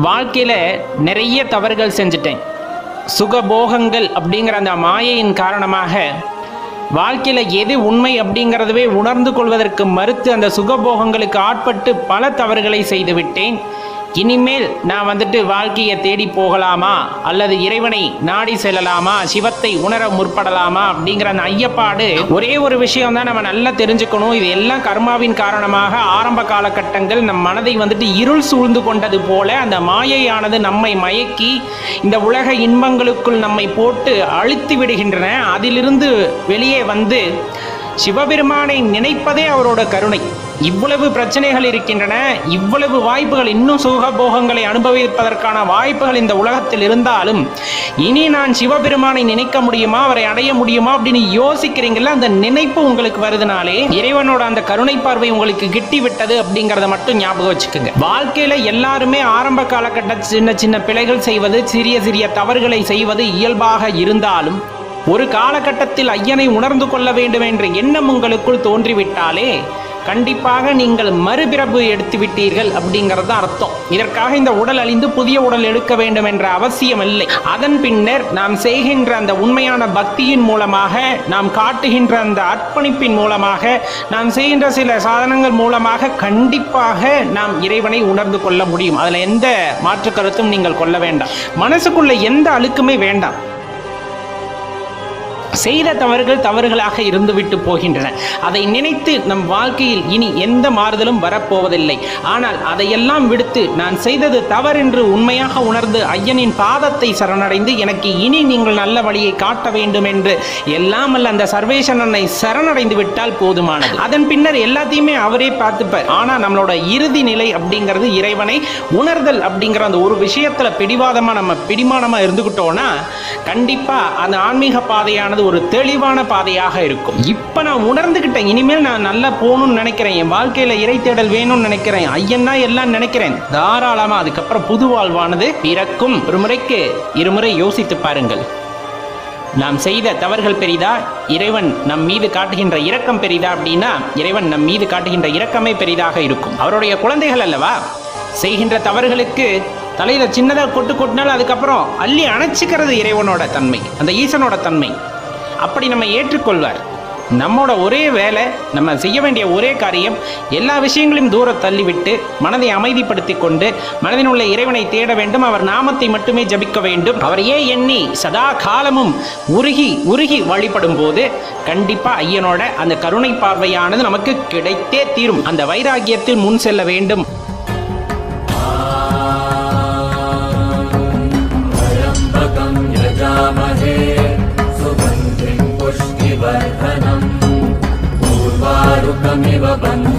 வாழ்க்கையில் நிறைய தவறுகள் செஞ்சிட்டேன். சுகபோகங்கள் அப்படிங்கிற அந்த மாயையின் காரணமாக வாழ்க்கையில் எது உண்மை அப்படிங்கிறதவே உணர்ந்து கொள்வதற்கு மறுத்து அந்த சுகபோகங்களுக்கு ஆட்பட்டு பல தவறுகளை செய்துவிட்டேன். இனிமேல் நான் வாழ்க்கையை தேடி போகலாமா அல்லது இறைவனை நாடி செல்லலாமா, சிவத்தை உணர முற்படலாமா அப்படிங்கிற அந்த ஐயப்பாடு ஒரே ஒரு விஷயம் தான் நம்ம நல்லா தெரிஞ்சுக்கணும். இது எல்லாம் கர்மாவின் காரணமாக ஆரம்ப காலகட்டங்கள் நம் மனதை இருள் சூழ்ந்து கொண்டது போல அந்த மாயையானது நம்மை மயக்கி இந்த உலக இன்பங்களுக்குள் நம்மை போட்டு அழுத்தி விடுகின்றன. அதிலிருந்து வெளியே சிவபெருமானை நினைப்பதே அவரோட கருணை. இவ்வளவு பிரச்சனைகள் இருக்கின்றன, இவ்வளவு வாய்ப்புகள், இன்னும் சுகபோகங்களை அனுபவிப்பதற்கான வாய்ப்புகள் இந்த உலகத்தில் இருந்தாலும் இனி நான் சிவபெருமானை நினைக்க முடியுமா, அவரை அடைய முடியுமா அப்படின்னு யோசிக்கிறீங்களா? அந்த நினைப்பு உங்களுக்கு வருதுனாலே இறைவனோட அந்த கருணை பார்வை உங்களுக்கு கிட்டி விட்டது அப்படிங்கிறத மட்டும் ஞாபகம் வச்சுக்கோங்க. வாழ்க்கையில எல்லாருமே ஆரம்ப காலகட்ட சின்ன சின்ன பிழைகள் செய்வது, சிறிய சிறிய தவறுகளை செய்வது இயல்பாக இருந்தாலும் ஒரு காலகட்டத்தில் ஐயனை உணர்ந்து கொள்ள வேண்டும் என்ற எண்ணம் உங்களுக்குள் தோன்றிவிட்டாலே கண்டிப்பாக நீங்கள் மறுபிறப்பு எடுத்து விட்டீர்கள் அப்படிங்கிறது அர்த்தம். இதற்காக இந்த உடல் அழிந்து புதிய உடல் எடுக்க வேண்டும் என்ற அவசியம் இல்லை. அதன் பின்னர் நாம் செய்கின்ற அந்த உண்மையான பக்தியின் மூலமாக, நாம் காட்டுகின்ற அந்த அர்ப்பணிப்பின் மூலமாக, நாம் செய்கின்ற சில சாதனங்கள் மூலமாக கண்டிப்பாக நாம் இறைவனை உணர்ந்து கொள்ள முடியும். அதில் எந்த மாற்று கருத்தும் நீங்கள் கொள்ள வேண்டாம். மனசுக்குள்ள எந்த அழுக்குமே வேண்டாம். செய்த தவறுகள் தவறுகளாக இருந்துவிட்டு போகின்றன. அதை நினைத்து நம் வாழ்க்கையில் இனி எந்த மாறுதலும் வரப்போவதில்லை. ஆனால் அதையெல்லாம் விடுத்து நான் செய்தது தவறென்று உண்மையாக உணர்ந்து ஐயனின் பாதத்தை சரணடைந்து எனக்கு இனி நீங்கள் நல்ல வழியை காட்ட வேண்டும் என்று எல்லாம் அல்ல அந்த சர்வேஸ்வரனை சரணடைந்து விட்டால் போதுமானது. அதன் பின்னர் எல்லாத்தையுமே அவரே பார்த்துப்பார். ஆனால் நம்மளோட இறுதி நிலை அப்படிங்கிறது இறைவனை உணர்தல் அப்படிங்கிற அந்த ஒரு விஷயத்துல பிடிமானமா இருந்துக்கிட்டோம்னா கண்டிப்பா அந்த ஆன்மீக பாதையானது ஒரு தெளிவான பாதையாக இருக்கும். இப்ப நான் உணர்ந்துகிட்டேன், இனிமேல் நான் நல்லா போகணும்னு நினைக்கிறேன், என் வாழ்க்கையில இறை தேடல் வேணும்னு நினைக்கிறேன், ஐயன்னா எல்லாம் நினைக்கிறேன், தாராளமா அதுக்கப்புறம் புது வாழ்வானது பிறக்கும். ஒரு முறைக்கு இருமுறை யோசித்து பாருங்கள். நாம் செய்த தவறுகள் பெரிதா, இறைவன் நம் மீது காட்டுகின்ற இரக்கம் பெரிதா அப்படின்னா இறைவன் நம் மீது காட்டுகின்ற இரக்கமே பெரிதாக இருக்கும். அவருடைய குழந்தைகள் அல்லவா? செய்கின்ற தவறுகளுக்கு தலையில சின்னதாக கொட்டினாலும் அதுக்கப்புறம் அள்ளி அணைச்சிக்கிறது இறைவனோட தன்மை, அந்த ஈசனோட தன்மை. அப்படி நம்ம ஏற்றுக்கொள்வார். நம்மோட ஒரே வேலை, நம்ம செய்ய வேண்டிய ஒரே காரியம் எல்லா விஷயங்களையும் தூர தள்ளிவிட்டு மனதை அமைதிப்படுத்தி கொண்டு மனதில் உள்ள இறைவனை தேட வேண்டும். அவர் நாமத்தை மட்டுமே ஜபிக்க வேண்டும். அவரையே எண்ணி சதா காலமும் உருகி உருகி வழிபடும் போது கண்டிப்பா ஐயனோட அந்த கருணை பார்வையானது நமக்கு கிடைத்தே தீரும். அந்த வைராகியத்தில் முன் செல்ல வேண்டும். सुगन्धिं पुष्टिवर्धनम् पूर्वारुकमिव बन्धुम्